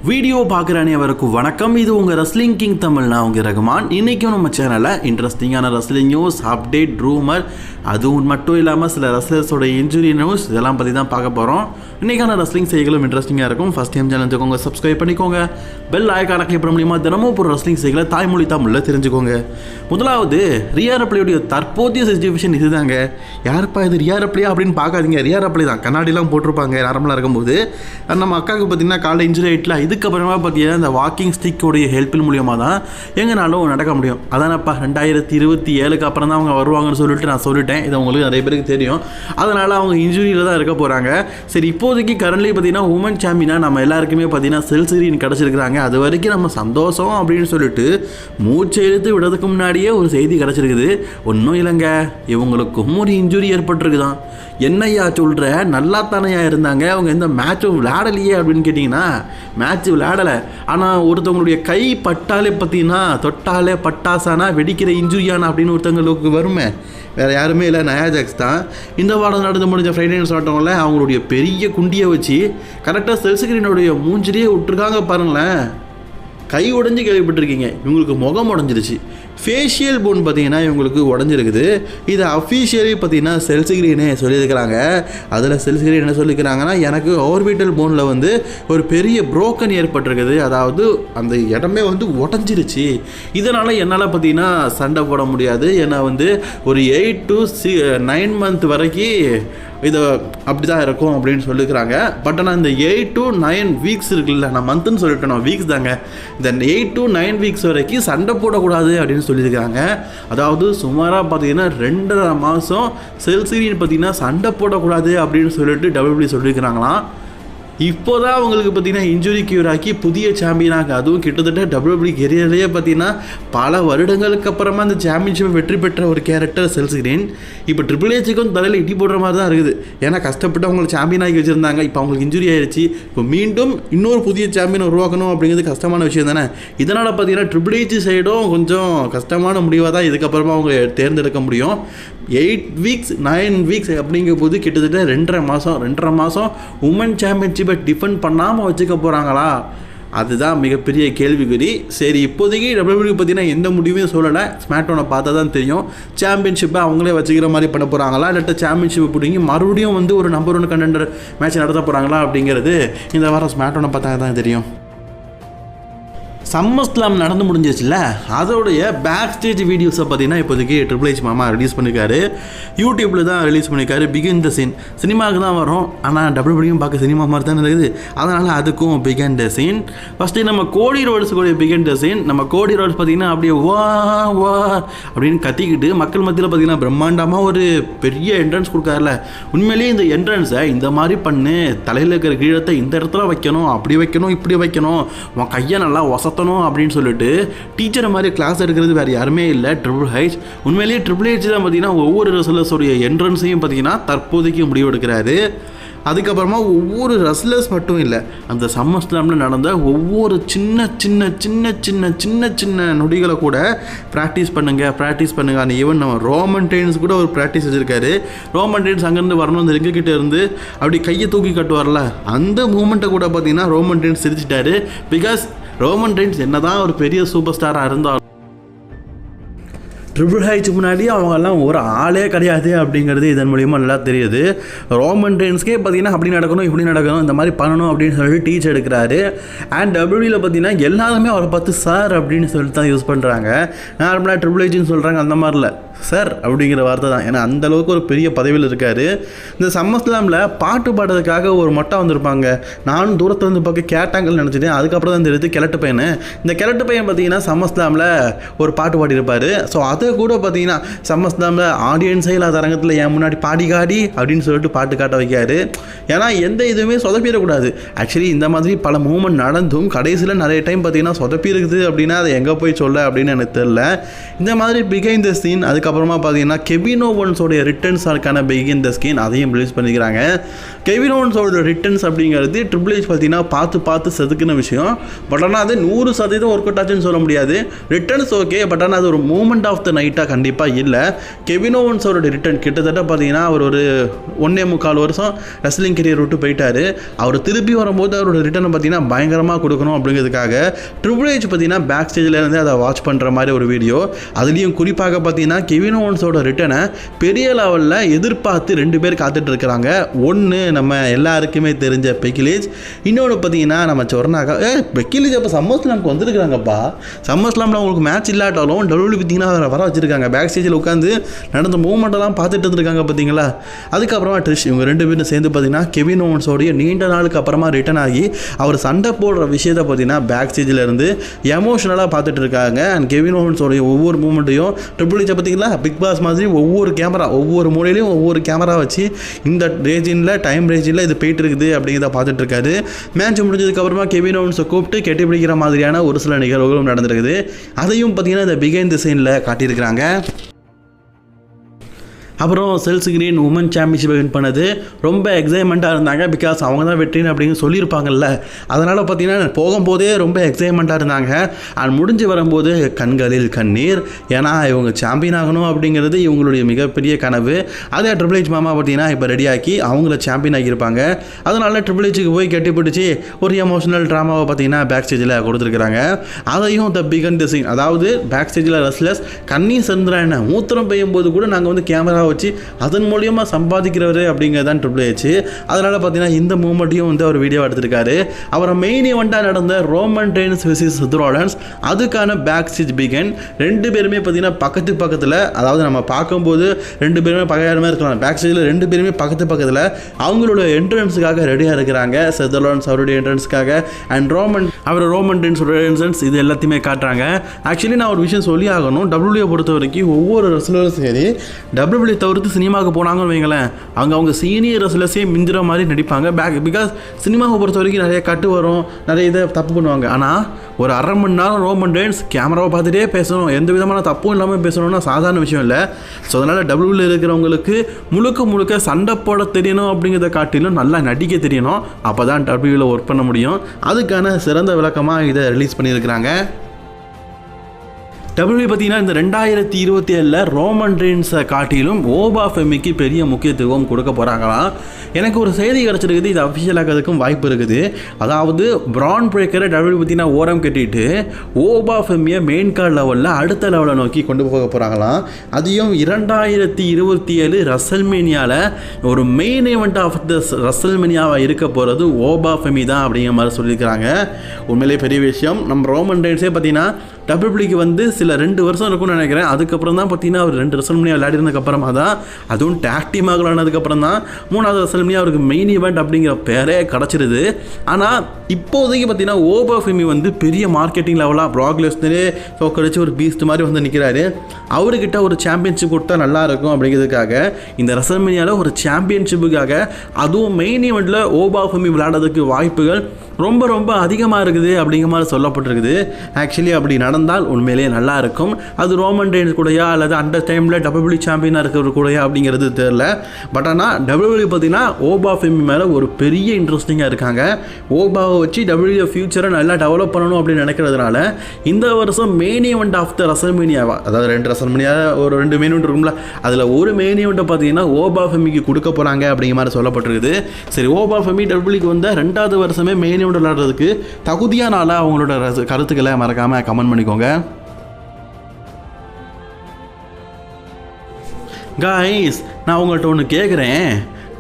Video பார்க்குற அனைவருக்கும் வணக்கம். இது உங்கள் ரெஸ்லிங் கிங் தமிழ். நான் உங்கள் ரகுமான். இன்றைக்கும் நம்ம சேனலில் இன்ட்ரெஸ்டிங்கான ரெஸ்லிங் நியூஸ், அப்டேட், ரூமர், அதுவும் மட்டும் இல்லாமல் சில ரெஸ்லர்ஸோட இன்ஜுரி நியூஸ் இதெல்லாம் பற்றி தான் பார்க்க போகிறோம். இன்றைக்கான ரெஸ்லிங் செய்திகளும் இன்ட்ரெஸ்டிங்காக இருக்கும். ஃபஸ்ட் டைம் சேனல் தெரிஞ்சுக்கோங்க, சப்ஸ்கிரைப் பண்ணிக்கோங்க, பெல் ஐகானை கிளிக் பண்ண மூலியமாக தினமும் ஒரு ரெஸ்லிங் செய்திகளை தாய்மொழி தமிழில் தெரிஞ்சுக்கோங்க. முதலாவது ரியா ரிப்ளையுடைய தற்போதைய சிச்சுவேஷன் இதுதாங்க. யாருப்பா இது ரியா ரிப்ளையா அப்படின்னு பார்க்காதீங்க. ரியா ரிப்ளை தான், கண்ணாடிலாம் போட்டிருப்பாங்க நார்மலாக இருக்கும்போது. நம்ம அக்காவுக்கு பார்த்தீங்கன்னா காலைல இன்ஜுரி ஆகிட்டல. இதுக்கப்புறமா பார்த்தீங்கன்னா இந்த வாக்கிங் ஸ்டிக்கோடைய ஹெல்ப்பின் மூலியமாக தான் எங்கனாலும் நடக்க முடியும். அதானப்பா 2027 அப்புறம் தான் அவங்க வருவாங்கன்னு சொல்லிட்டு நான் சொல்லிட்டேன். இது உங்களுக்கு நிறைய பேருக்கு தெரியும். அதனால் அவங்க இன்ஜுரியில் தான் இருக்க போகிறாங்க. சரி, இப்போதைக்கு கரண்ட்லி பார்த்தீங்கன்னா உமன் சாம்பியனாக நம்ம எல்லாருக்குமே பார்த்தீங்கன்னா செல்சிரியன் கிடச்சிருக்கிறாங்க. அது வரைக்கும் நம்ம சந்தோஷம் அப்படின்னு சொல்லிட்டு மூச்சை இழுத்து விடுறதுக்கு முன்னாடியே ஒரு செய்தி கிடச்சிருக்குது. ஒன்றும் இல்லைங்க, இவங்களுக்கும் ஒரு இன்ஜுரி ஏற்பட்டிருக்குதான். என்னையா சொல்கிற, நல்லா தானையா இருந்தாங்க அவங்க, எந்த மேட்சும் விளையாடலையே அப்படின்னு கேட்டிங்கன்னா மேட்ச் விளையாடலை. ஆனால் ஒருத்தவங்களுடைய கை பட்டாலே பார்த்தீங்கன்னா தொட்டாலே பட்டாசானா வெடிக்கிற இன்ஜுரியானா அப்படின்னு ஒருத்தவங்களுக்கு வருமே. வேறு யாருமே இல்லை, நயா ஜாக்ஸ் தான். இந்த வாரம் நடந்து முடிஞ்ச ஃப்ரைடே நைட் ஆட்டம்ல அவங்களுடைய பெரிய குண்டியை வச்சு கரெக்டாக செல்சிகிரீனுடைய மூஞ்சிலேயே விட்டுருக்காங்க பாருங்களேன். கை உடஞ்சி கேள்விப்பட்டிருக்கீங்க, இவங்களுக்கு முகம் உடஞ்சிருச்சு. ஃபேஷியல் போன் பார்த்தீங்கன்னா இவங்களுக்கு உடஞ்சிருக்குது. இதை அஃபீஷியலி பார்த்தீங்கன்னா செல்சிகிரீனே சொல்லியிருக்கிறாங்க. அதில் செல்சிகிரீன் என்ன சொல்லியிருக்கிறாங்கன்னா, எனக்கு ஆர்பிட்டல் போனில் வந்து ஒரு பெரிய புரோக்கன் ஏற்பட்டிருக்குது. அதாவது அந்த இடமே வந்து உடஞ்சிருச்சு. இதனால் என்னால் பார்த்தீங்கன்னா சண்டை போட முடியாது. ஏன்னா வந்து ஒரு 8 to 9 month வரைக்கும் இதை அப்படி தான் இருக்கும் அப்படின்னு சொல்லியிருக்கிறாங்க. பட் ஆனால் இந்த 8 to 9 வீக்ஸ் இருக்குல்ல, நான் மந்த்துன்னு சொல்லிட்டேன், நான் வீக்ஸ் தாங்க. இந்த 8 to 9 வீக்ஸ் வரைக்கும் சண்டை போடக்கூடாது அப்படின்னு சொல்லியிருக்காங்க. அதாவது சுமாராக பார்த்தீங்கன்னா 2.5 மாதம் செல்சிரியன் பார்த்தீங்கன்னா சண்டை போடக்கூடாது அப்படின்னு சொல்லிட்டு WWE சொல்லியிருக்கிறாங்களாம். இப்போ தான் அவங்களுக்கு பார்த்தீங்கன்னா இன்ஜுரி கியூர் ஆக்கி புதிய சாம்பியனாக, அதுவும் கிட்டத்தட்ட WWE கெரியர்லேயே பார்த்தீங்கன்னா பல வருடங்களுக்கு அப்புறமா இந்த சாம்பியன்ஷிப்பை வெற்றி பெற்ற ஒரு கேரக்டர் செல்சிகிரீன். இப்போ ட்ரிபிள் ஏச்சுக்கும் தலையில் இடி போடுற மாதிரி தான் இருக்குது. ஏன்னா கஷ்டப்பட்டு அவங்களை சாம்பியன் ஆகி வச்சுருந்தாங்க. இப்போ அவங்களுக்கு இன்ஜுரி ஆயிடுச்சு. இப்போ மீண்டும் இன்னொரு புதிய சாம்பியனை உருவாக்கணும் அப்படிங்கிறது கஷ்டமான விஷயம் தானே. இதனால் பார்த்தீங்கன்னா ட்ரிபிள் ஏச் சைடும் கொஞ்சம் கஷ்டமான முடிவாக தான் இதுக்கப்புறமா அவங்க தேர்ந்தெடுக்க முடியும். 8 வீக்ஸ் 9 வீக்ஸ் அப்படிங்கும் போது கிட்டத்தட்ட 2.5 மாதம் உமன் சாம்பியன்ஷிப்பை டிஃபெண்ட் பண்ணாமல் வச்சுக்க போகிறாங்களா? அதுதான் மிகப்பெரிய கேள்விக்குறி. சரி, இப்போதைக்கு WWE பார்த்தீங்கன்னா எந்த முடிவையும் சொல்லலை. ஸ்மாக்டவுனை பார்த்தா தான் தெரியும். சாம்பியன்ஷிப்பை அவங்களே வச்சுக்கிற மாதிரி பண்ண போகிறாங்களா, இல்லாட்ட சாம்பியன்ஷிப்பை பிடிங்கி மறுபடியும் வந்து ஒரு நம்பர் 1 கண்டெண்டர் மேட்ச் நடத்த போகிறாங்களா அப்படிங்கிறது இந்த வாரம் ஸ்மாக்டவுனை பார்த்தா தான் தெரியும். சம்மர்ஸ்லாம் நடந்து முடிஞ்சிச்சுல, அதோடைய பேக் ஸ்டேஜ் வீடியோஸை பார்த்தீங்கன்னா இப்போதைக்கு ட்ரிபிள் ஏச் மாமா ரிலீஸ் பண்ணியிருக்காரு. யூடியூப்பில் தான் ரிலீஸ் பண்ணியிருக்காரு. பிகின் த சீன் சினிமாவுக்கு தான் வரும், ஆனால் WWE பார்க்க சினிமா மாதிரி தான் இருக்குது. அதனால் அதுக்கும் பிகின் த சீன். ஃபஸ்ட்டு நம்ம கோடி ரோட்ஸுடைய பிகின் த சீன். நம்ம கோடி ரோட்ஸ் பார்த்தீங்கன்னா அப்படியே வா வா அப்படின்னு கத்திக்கிட்டு மக்கள் மத்தியில் பார்த்தீங்கன்னா பிரம்மாண்டமாக ஒரு பெரிய என்ட்ரன்ஸ் கொடுக்காருல. உண்மையிலேயே இந்த என்ட்ரன்ஸை இந்த மாதிரி பண்ணு, தலையில் இருக்கிற கீழத்தை இந்த இடத்துல வைக்கணும், அப்படி வைக்கணும், இப்படி வைக்கணும், உன் கையை நல்லா ஒசத்தணும் அப்படின்னு சொல்லிட்டு டீச்சரை மாதிரி கிளாஸ் எடுக்கிறது வேறு யாருமே இல்லை, ட்ரிபிள் ஹெச். உண்மையிலேயே ட்ரிபிள் ஹெச் தான் பார்த்தீங்கன்னா ஒவ்வொரு ரெஸ்லர்ஸோடைய என்ட்ரன்ஸையும் பார்த்தீங்கன்னா தற்போதைக்கு முடிவெடுக்கிறாரு. அதுக்கப்புறமா ஒவ்வொரு ரெஸ்லர்ஸ் மட்டும் இல்லை, அந்த சம்மர் ஸ்லாமில் நடந்த ஒவ்வொரு சின்ன சின்ன சின்ன சின்ன சின்ன சின்ன நொடிகளை கூட ப்ராக்டிஸ் பண்ணுங்க. அந்த ஈவன் நம்ம ரோமன் ரெயின்ஸ் கூட ஒரு ப்ராக்டிஸ் வச்சுருக்காரு. ரோமன் ரெயின்ஸ் அங்கேருந்து வரணும், அந்த ரிங்கிட்ட இருந்து அப்படி கையை தூக்கி கட்டுவார்ல, அந்த மூமெண்ட்டை கூட பார்த்தீங்கன்னா ரோமன் ரெயின்ஸ் சிரிச்சிட்டாரு. பிகாஸ் ரோமன் ரெயின்ஸ் என்ன தான் ஒரு பெரிய சூப்பர் ஸ்டாராக இருந்தாலும் ட்ரிபிள் ஹெச் முன்னாடி அவங்கெல்லாம் ஒரு ஆளே கிடையாது அப்படிங்கிறது இதன் மூலிமா நல்லா தெரியுது. ரோமன் ரெயின்ஸ்க்கே பார்த்தீங்கன்னா அப்படி நடக்கணும், இப்படி நடக்கணும், இந்த மாதிரி பண்ணணும் அப்படின்னு சொல்லிட்டு டீச் எடுக்கிறாரு. அண்ட் WWEல பார்த்தீங்கன்னா எல்லாருமே அவரை பார்த்து சார் அப்படின்னு சொல்லிட்டு தான் யூஸ் பண்ணுறாங்க. நார்மலாக ட்ரிபிள் ஹெச்னு சொல்கிறாங்க, அந்த மாதிரி இல்லை, சார் அப்படிங்கிற வார்த்தை தான். ஏன்னா அந்தளவுக்கு ஒரு பெரிய பதவியில் இருக்கார். இந்த சம்மர் ஸ்லாமில் பாட்டு பாடுறதுக்காக ஒரு மொட்டை வந்திருப்பாங்க. நானும் தூரத்தில் இருந்து பார்க்க கேட்டாங்கன்னு நினச்சிட்டேன். அதுக்கப்புறம் தான் தெரியுது கிழட்டு பையன். இந்த கிழட்டு பையன் பார்த்தீங்கன்னா சம்மர் ஸ்லாமில் ஒரு பாட்டு பாடியிருப்பார். ஸோ அதை கூட பார்த்தீங்கன்னா சம்மர் ஸ்லாமில் ஆடியன்ஸே இல்லாத அரங்கத்தில் என் முன்னாடி பாடி காடி அப்படின்னு சொல்லிட்டு பாட்டு காட்ட வைக்காரு. ஏன்னா எந்த இதுவுமே சொதப்பிடக்கூடாது. ஆக்சுவலி இந்த மாதிரி பல மூமெண்ட் நடந்தும் கடைசியில் நிறைய டைம் பார்த்தீங்கன்னா சொதப்பி இருக்குது அப்படின்னா அதை எங்கே போய் சொல்ல அப்படின்னு எனக்கு தெரியல. இந்த மாதிரி பிகைண்ட் த சீன், அதுக்கப்புறம் அதுக்கப்புறமா பார்த்தீங்கன்னா கெவின் ஓவன்ஸோடைய ரிட்டர்ன்ஸான பிகின் த ஸ்கின் அதையும் ரிலீஸ் பண்ணிக்கிறாங்க. கெவின் ஓவன்ஸோட ரிட்டர்ன்ஸ் அப்படிங்கிறது ட்ரிபிள் ஹெச் பார்த்தீங்கன்னா பார்த்து செதுக்குன விஷயம். பட் ஆனால் அது 100% ஒர்க் அவுட் ஆச்சுன்னு சொல்ல முடியாது. ரிட்டர்ன்ஸ் ஓகே, பட் ஆனால் அது ஒரு மூமெண்ட் ஆஃப் த நைட்டாக கண்டிப்பாக இல்லை. கெவின் ஓவன்ஸோட ரிட்டர்ன் கிட்டத்தட்ட பார்த்தீங்கன்னா அவர் ஒரு 1.25 வருஷம் ரெஸ்லிங் கெரியர் விட்டு போயிட்டார். அவர் திருப்பி வரும்போது அவரோட ரிட்டர்னை பார்த்தீங்கன்னா பயங்கரமாக கொடுக்கணும் அப்படிங்கிறதுக்காக ட்ரிபிள் ஹெச் பார்த்தீங்கன்னா பேக் ஸ்டேஜில் இருந்து அதை வாட்ச் பண்ணுற மாதிரி ஒரு வீடியோ. அதுலேயும் குறிப்பாக பார்த்தீங்கன்னா கெவின் ஓவன்ஸோட ரிட்டர்னை பெரிய லெவலில் எதிர்பார்த்து 2 பேர் காத்துட்டு இருக்கிறாங்க. ஒன்று நம்ம எல்லாருக்குமே தெரிஞ்ச பெக்கி லிஞ்ச், இன்னொன்று பார்த்தீங்கன்னா நம்ம சொன்னாக்கா பெக்கி லிஞ்ச் அப்போ சம்மர்ஸ்லாமுக்கு வந்துருக்குறாங்கப்பா. சம்மர்ஸ்லாமில் உங்களுக்கு மேட்ச் இல்லாட்டாலும் டபிள்யூ பார்த்தீங்கன்னா வர வச்சுருக்காங்க. பேக் ஸ்டேஜில் உட்காந்து நடந்த மூவ்மெண்ட்டெல்லாம் பார்த்துட்டு இருந்திருக்காங்க பார்த்தீங்களா. அதுக்கப்புறமா ட்ரிஷ் இவங்க 2 பேரும் சேர்ந்து பார்த்தீங்கன்னா கெவின் ஓவன்ஸோடைய நீண்ட நாளுக்கு அப்புறமா ரிட்டர்ன் ஆகி அவர் சண்டை போடுற விஷயத்தை பார்த்தீங்கன்னா பேக் ஸ்டேஜில் இருந்து எமோஷனலாக பார்த்துட்டு இருக்காங்க. அண்ட் கெவின் ஓவன்ஸோடைய ஒவ்வொரு மூமெண்ட்டையும் ட்ரிபிள் ஹெச் பார்த்தீங்களா பிக் பாஸ் மாதிரி ஒவ்வொரு மூலையிலையும் ஒவ்வொரு கேமரா வச்சு இந்த ரேஜினில் டைம் ரேஜினில் இது போயிட்டு இருக்குது அப்படிங்கிறத பார்த்துட்டு இருக்காரு. மேட்ச் முடிஞ்சதுக்கப்புறமா கெவின் ஓவன்ஸை கூப்பிட்டு கெட்டி பிடிக்கிற மாதிரியான ஒரு சில நிகழ்வுகளும் நடந்திருக்குது. அதையும் பார்த்தீங்கன்னா இந்த பிகைண்ட் தி சீனில் காட்டியிருக்கிறாங்க. அப்புறம் செல்ஸ் கிரீன் உமன் சாம்பியன்ஷிப் வின் பண்ணது ரொம்ப எக்ஸைட்மெண்ட்டாக இருந்தாங்க. பிகாஸ் அவங்க தான் வெற்றின்னு அப்படின்னு சொல்லியிருப்பாங்கல்ல. அதனால் பார்த்தீங்கன்னா போகும்போதே ரொம்ப எக்ஸைட்மெண்ட்டாக இருந்தாங்க. அண்ட் முடிஞ்சு வரும்போது கண்களில் கண்ணீர். ஏன்னா இவங்க சாம்பியன் ஆகணும் அப்படிங்கிறது இவங்களுடைய மிகப்பெரிய கனவு. அதே ட்ரிபிள் ஹெச் மாமா பார்த்தீங்கன்னா இப்போ ரெடியாக்கி அவங்கள சாம்பியன் ஆகியிருப்பாங்க. அதனால் ட்ரிபிள் ஹெச்சுக்கு போய் கட்டி பிடிச்சி ஒரு எமோஷனல் ட்ராமாவை பார்த்தீங்கன்னா பேக் ஸ்டேஜில் கொடுத்துருக்குறாங்க. அதையும் த பிகன் தி சீன், அதாவது பேக் ஸ்டேஜில் ரெஸ்லர்ஸ் கண்ணீர் சென்றான மூத்திரம் பெய்யும் போது கூட நாங்கள் வந்து கேமரா வச்சு அதன் மூலியமாக சம்பாதிக்கிறவர் அப்படிங்கிறதான் ட்ரிபிள் ஹெச். அதனால் பார்த்தீங்கன்னா இந்த மூமெண்ட்டையும் வந்து அவர் வீடியோ எடுத்திருக்காரு. அவரை மெயின் ஈவெண்ட்டாக நடந்த ரோமன் ரெயின்ஸ் வெர்சஸ் செத் ரோலன்ஸ் அதுக்கான பேக் ஸ்டேஜ் பிகன் 2 பேருமே பார்த்தீங்கன்னா பக்கத்தில், அதாவது நம்ம பார்க்கும்போது 2 பேருமே பகையாரமே இருக்கலாம். பேக் ஸ்டேஜில் 2 பேருமே பக்கத்தில் அவங்களோட என்ட்ரன்ஸுக்காக ரெடியாக இருக்கிறாங்க. செத் ரோலன்ஸ் அவருடைய என்ட்ரன்ஸுக்காக அண்ட் ரோமன் ரெயின்ஸோட என்ட்ரன்ஸ் இது எல்லாத்தையுமே காட்டுறாங்க. ஆக்சுவலி நான் ஒரு விஷயம் சொல்லி ஆகணும். டபிள்யூ பொறுத்த வரைக்கும் ஒவ்வொரு ரெஸ்லரும் சரி டபிள்யூ தவிர்த்து சினிமாவுக்கு போனாங்கன்னு வைங்களேன், அவங்க சீனியர் ரெஸ்லர்ஸே மிஞ்சுற மாதிரி நடிப்பாங்க. பிகாஸ் சினிமாவை பொறுத்த வரைக்கும் நிறைய கட்டு வரும், நிறைய இதை தப்பு பண்ணுவாங்க. ஆனால் ஒரு 1/2 மணி நேரம் ரோமன் ரெயின்ஸ் கேமராவை பார்த்துட்டே பேசணும், எந்த விதமான தப்பும் இல்லாமல் பேசணும்னா சாதாரண விஷயம் இல்லை. ஸோ அதனால் டபிள்யூவில் இருக்கிறவங்களுக்கு முழுக்க சண்டை போட தெரியணும் அப்படிங்கிறத காட்டிலும் நல்லா நடிக்க தெரியணும். அப்போ தான் டபிள்யூவில் ஒர்க் பண்ண முடியும். அதுக்கான சிறந்த விளக்கமாக இதை ரிலீஸ் பண்ணியிருக்கிறாங்க. டபிள்யூ பார்த்தீங்கன்னா இந்த 2027 ரோமன் ரெயின்ஸை காட்டிலும் ஓபா ஃபெமிக்கு பெரிய முக்கியத்துவம் கொடுக்க போகிறாங்களாம். எனக்கு ஒரு செய்தி கிடச்சிருக்குது, இது அஃபிஷியலாகிறதுக்கும் வாய்ப்பு இருக்குது. அதாவது பிரான் பிரேக்கரை டபிள்யூ பார்த்தீங்கன்னா ஓரம் கட்டிட்டு ஓபா ஃபெமியை மெயின் கார்டு லெவலில் அடுத்த லெவலை நோக்கி கொண்டு போக போகிறாங்களாம். அதையும் 2027 ரசல்மேனியாவில் ஒரு மெயின் ஈவெண்ட் ஆஃப் த ரசல்மேனியாவாக இருக்க போகிறது ஓபா ஃபெமி தான் அப்படிங்கிற மாதிரி சொல்லியிருக்கிறாங்க. உண்மையிலே பெரிய விஷயம். நம்ம ரோமன் ரெயின்ஸே பார்த்தீங்கன்னா டபிள்யூக்கு வந்து சில 2 வருஷம் இருக்கும்னு நினைக்கிறேன். அதுக்கப்புறம் தான் பார்த்தீங்கன்னா அவர் 2 ரெசல்மனியா விளையாடினதுக்கப்புறமா தான், அதுவும் டேக் டீம் ஆகலானதுக்கப்புறம் தான் 3வது ரெசல்மனியா அவருக்கு மெயின் ஈவெண்ட் அப்படிங்கிற பேரே கிடச்சிருது. ஆனால் இப்போதைக்கு பார்த்தீங்கன்னா ஓபா ஃபெமி வந்து பெரிய மார்க்கெட்டிங் லெவலாக ப்ராக் லெஸ்னரே தோக்கடிச்சு ஒரு பீஸ்ட் மாதிரி வந்து நிற்கிறாரு. அவர்கிட்ட ஒரு சாம்பியன்ஷிப் கொடுத்தா நல்லாயிருக்கும் அப்படிங்கிறதுக்காக இந்த ரெசல்மனியாவில் ஒரு சாம்பியன்ஷிப்புக்காக அதுவும் மெயின் ஈவெண்ட்டில் ஓபா ஃபெமி விளையாடுறதுக்கு வாய்ப்புகள் ரொம்ப அதிகமாக இருக்குது அப்படிங்கிற மாதிரி சொல்லப்பட்டிருக்குது. ஆக்சுவலி அப்படி நடந்தால் உண்மையிலேயே நல்லா இருக்கும். அது ரோமன் ரெயின்ஸ் கூடயா அல்லது அந்த டைமில் டபிள்யூ சாம்பியனாக இருக்கிறது கூடயா அப்படிங்கிறது தெரியல. பட் ஆனால் டபிள்யூ பார்த்தீங்கன்னா ஓபா ஃபெமி மேலே ஒரு பெரிய இன்ட்ரெஸ்டிங்காக இருக்காங்க. ஓபாவை வச்சு டபிள்யூ ஃபியூச்சரை நல்லா டெவலப் பண்ணணும் அப்படின்னு நினைக்கிறதுனால இந்த வருஷம் மெயின் ஈவெண்ட் ஆஃப் த ரெசல்மேனியாவா, அதாவது 2 ரெசல்மேனியா ஒரு 2 மெயின் ஈவெண்ட் இருக்கும்ல, அதில் ஒரு மெயின் ஈவெண்ட்டை பார்த்தீங்கன்னா ஓபா ஃபெமிக்கு கொடுக்க போகிறாங்க அப்படிங்கிற மாதிரி சொல்லப்பட்டிருக்குது. சரி, ஓபா ஃபெமி டபிள்யூக்கு வந்த 2வது வருஷமே மெயின் விளையாடுறதுக்கு தகுதியான ஆளா அவங்களோட கருத்துக்களை மறக்காம கமெண்ட் பண்ணிக்கோங்க. காய்ஸ், நான் உங்கள்கிட்ட ஒன்று கேட்குறேன்.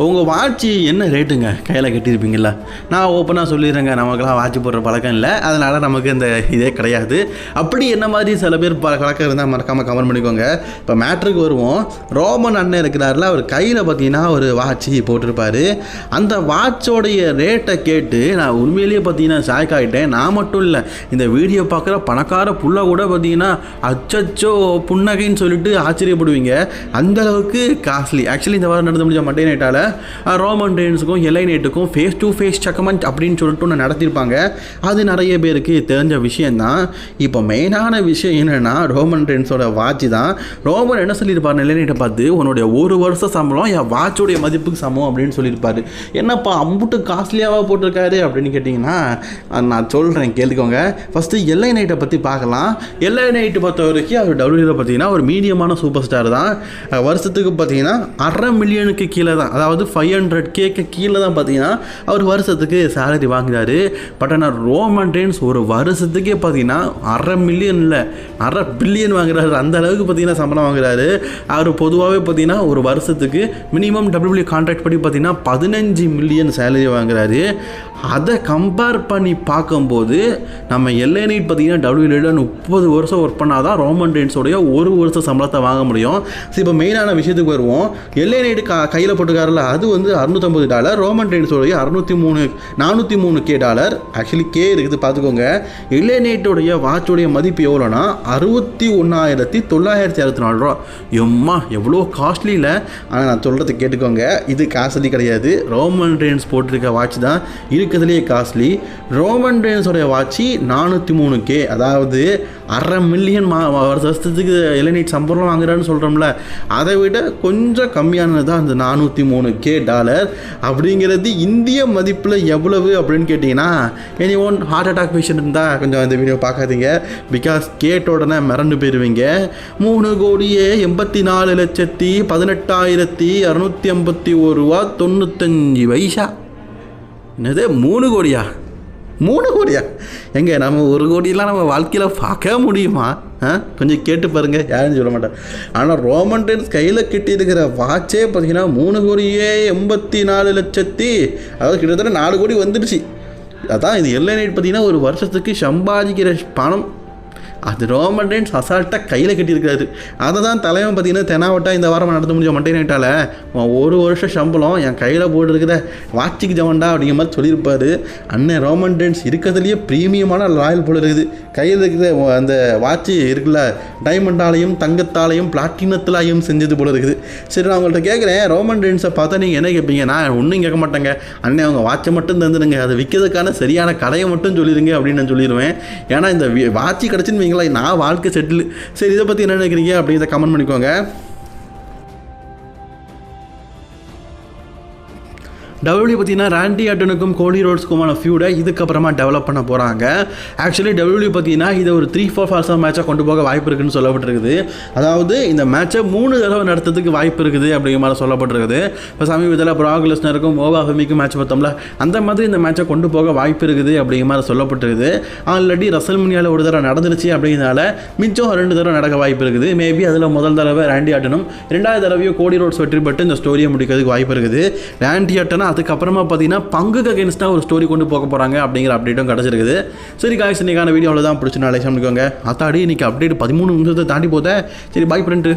உங்கள் வாட்சி என்ன ரேட்டுங்க? கையில் கட்டியிருப்பீங்களா? நான் ஓப்பனாக சொல்லிடுறேங்க, நமக்கெல்லாம் வாட்சி போடுற பழக்கம் இல்லை. அதனால் நமக்கு இந்த இதே கிடையாது. அப்படி என்ன மாதிரி சில பேர் பழக்கம் இருந்தால் மறக்காமல் கமெண்ட் பண்ணிக்கோங்க. இப்போ மேட்ருக்கு வருவோம். ரோமன் அண்ணன் இருக்கிறாரில், அவர் கையில் பார்த்தீங்கன்னா ஒரு வாட்சி போட்டிருப்பார். அந்த வாட்சோடைய ரேட்டை கேட்டு நான் உண்மையிலேயே பார்த்தீங்கன்னா ஷாக் ஆகிட்டேன். நான் மட்டும் இல்லை, இந்த வீடியோ பார்க்குற பணக்கார புள்ள கூட பார்த்தீங்கன்னா அச்சச்சோ புன்னகைன்னு சொல்லிட்டு ஆச்சரியப்படுவீங்க. அந்தளவுக்கு காஸ்ட்லி. ஆக்சுவலி இந்த வாரம் நடந்து முடிஞ்ச மண்டே நைட்டால் ரோமன் ரெயின்ஸுக்கும் எல்ஐ நைட்டுக்கும் ஃபேஸ் டு ஃபேஸ் செக்மெண்ட் அப்படின்னு சொல்லிட்டு ஒன்று நடத்தியிருப்பாங்க. அது நிறைய பேருக்கு தெரிஞ்ச விஷயந்தான். இப்போ மெயினான விஷயம் என்னென்னா ரோமன் ரெயின்ஸோட வாட்ச் தான். ரோமன் என்ன சொல்லியிருப்பார் எல்ஐ நைட்டை பார்த்து, உன்னுடைய ஒரு வருஷ சம்பளம் என் வாட்சோடைய மதிப்புக்கு சமம் அப்படின்னு சொல்லியிருப்பார். என்னப்பா அம்புட்டு காஸ்ட்லியாவாக போட்டிருக்காரு அப்படின்னு கேட்டிங்கன்னா நான் சொல்கிறேன் கேட்டுக்கோங்க. ஃபஸ்ட்டு எல்ஐ நைட்டை பற்றி பார்க்கலாம். எல்ஐ நைட்டு பொறுத்த வரைக்கும் அவர் டபிள்யூவில் பார்த்தீங்கன்னா ஒரு மீடியமான சூப்பர் ஸ்டார் தான். வருஷத்துக்கு பார்த்தீங்கன்னா $500,000 கீழே தான், அதாவது 500K கீழே தான் பார்த்தீங்கன்னா அவர் வருஷத்துக்கு சேலரி வாங்குறாரு. பட் ஆனால் ரோமன் ரெயின்ஸ் ஒரு வருஷத்துக்கே பார்த்தீங்கன்னா $500,000,000 இல்லை $500 பில்லியன் வாங்குறாரு. அந்த அளவுக்கு பார்த்தீங்கன்னா சம்பளம் வாங்குறாரு. அவர் பொதுவாகவே பார்த்தீங்கன்னா ஒரு வருஷத்துக்கு மினிமம் டபிள்யூ கான்ட்ராக்ட் படி பார்த்தீங்கன்னா $15 மில்லியன் சேலரி வாங்குறாரு. அதை கம்பேர் பண்ணி பார்க்கும்போது நம்ம எல்ஐ நைட் பார்த்தீங்கன்னா டபிள்யூவில் 30 வருஷம் ஒர்க் பண்ணால் தான் ரோமன் ரெயின்ஸோடைய ஒரு வருஷம் சம்பளத்தை வாங்க முடியும். ஸோ இப்போ மெயினான விஷயத்துக்கு வருவோம். எல்ஐ நைட்டு கையில் போட்டுக்காரில்ல, அது வந்து $650. Roman ரெயின்ஸோடைய $403K. ஆக்சுவலி கே இருக்குது பார்த்துக்கோங்க. எல்ஐ நைட்டோடைய வாட்சோடைய மதிப்பு எவ்வளோனா $61,964. எம்மா எவ்வளோ காஸ்ட்லி இல்லை. ஆனால் நான் சொல்கிறத கேட்டுக்கோங்க, இது காஸ்ட்லி கிடையாது. ரோமன் ரெயின்ஸ் போட்டிருக்க வாட்ச் தான் இருக்கிறதுலேயே காஸ்ட்லி. ரோமன் ரெயின்ஸோடைய வாட்சி $403K, அதாவது $500,000,000 வருஷத்துக்கு எல்ஐ நைட் சம்பளம் வாங்குறான்னு சொல்கிறோம்ல, அதை விட கொஞ்சம் கம்மியானது தான் அந்த $403K. அப்படிங்கிறது இந்திய மதிப்பில் எவ்வளவு அப்படின்னு கேட்டிங்கன்னா, any one heart attack patient இருந்தால் கொஞ்சம் இந்த வீடியோ பார்க்காதீங்க. பிகாஸ் கேட்டோடனே மிரண்டு போயிடுவீங்க. $3,84,18,651.95. என்னது 3 கோடியா? 3 கோடியா? எங்கே நம்ம 1 கோடியெலாம் நம்ம வாழ்க்கையில் பார்க்க முடியுமா? கொஞ்சம் கேட்டு பாருங்கள், யாரும் சொல்ல மாட்டேன். ஆனால் ரோமன் ரெயின்ஸ் கையில் கிட்டியிருக்கிற வாட்சே பார்த்தீங்கன்னா 3,84,00,000, அதாவது கிட்டத்தட்ட 4 கோடி வந்துடுச்சு. அதான் இது எல்ஐ நைட் பார்த்தீங்கன்னா ஒரு வருஷத்துக்கு சம்பாதிக்கிற பணம். அது ரோமன் ரெயின்ஸ் அசால்ட்டாக கையில் கட்டியிருக்காரு. அதை தான் தலைவன் பார்த்தீங்கன்னா தெனாவட்டா இந்த வாரம் நடத்த முடியும் மண்டே நைட்டால் ஒரு வருஷம் சம்பளம் என் கையில் போட்டுருக்கிற வாட்சிக்கு ஜவன்டா அப்படிங்கிற மாதிரி சொல்லியிருப்பார். அண்ணன் ரோமன் ரெயின்ஸ் இருக்கிறதுலையே ப்ரீமியமான லாயல் போல இருக்குது. கையில் இருக்கிற அந்த வாட்சி இருக்குல்ல, டைமண்டாலையும் தங்கத்தாலையும் பிளாட்டினத்திலையும் செஞ்சது போல இருக்குது. சரி, நான் உங்கள்கிட்ட கேட்குறேன், ரோமன் ரெயின்ஸை பார்த்தா நீங்கள் என்ன கேட்பீங்க? நான் ஒன்றும் கேட்க மாட்டேங்க. அண்ணன் அவங்க வாட்சை மட்டும் தந்துடுங்க, அதை விற்கிறதுக்கான சரியான கடையை மட்டும் சொல்லிடுங்க அப்படின்னு நான் சொல்லிடுவேன். ஏன்னா இந்த வாட்சி கிடச்சின்னு நான் வாழ்க்கை செட்டில். சரி, இதை பற்றி என்ன நினைக்கிறீங்க அப்படிங்கிறத கமெண்ட் பண்ணிக்கோங்க. டபிள்யூ பார்த்தீங்கன்னா ராண்டி ஆர்டனுக்கும் கோடி ரோட்ஸ்க்குமான ஃபியூடை இதுக்கப்புறமா டெவலப் பண்ண போகிறாங்க. ஆக்சுவலி டபிள்யூ பார்த்தீங்கன்னா இதை ஒரு 3-4 மேட்சாக கொண்டு போக வாய்ப்பு இருக்குதுன்னு சொல்லப்பட்டிருக்குது. அதாவது இந்த மேட்சை 3 தடவை நடத்துறதுக்கு வாய்ப்பு இருக்குது அப்படிங்கிற மாதிரி சொல்லப்பட்டிருக்குது. இப்போ சமீபத்தில் ப்ராக் லெஸ்னருக்கும் மோவா ஃபெமிக்கும் மேட்ச் பார்த்தோம்ல, அந்த மாதிரி இந்த மேட்சை கொண்டு போக வாய்ப்பு இருக்குது அப்படிங்கிற மாதிரி சொல்லப்பட்டிருக்குது. ஆல்ரெடி ரசல்மனியாவில் ஒரு தடவை நடந்துருச்சு அப்படிங்கிறனால மிச்சம் 2 தடவை நடக்க வாய்ப்பு இருக்குது. மேபி அதில் முதல் தடவை ராண்டி ஆர்டனும், 2வது தடவையும் கோடி ரோட்ஸ் வெற்றி பெற்று இந்த ஸ்டோரியை முடிக்கிறதுக்கு வாய்ப்பு இருக்குது. ராண்டி ஆர்டன் அதுக்கப்புறமா பார்த்தீங்கன்னா பங்குக்கு அகேன்ஸ்டாக ஒரு ஸ்டோரி கொண்டு போக போகிறாங்க அப்படிங்கிற அப்டேட்டும் கிடச்சிருக்குது. சரி காய்ஸ், இன்னைக்கான வீடியோவில் தான் பிடிச்சி நாளைக்கு பண்ணிக்கோங்க. அத்தாடி இன்னைக்கு அப்டேட் 13 நிமிஷத்தை தாண்டி போதே. சரி, பாய் ஃப்ரெண்டு.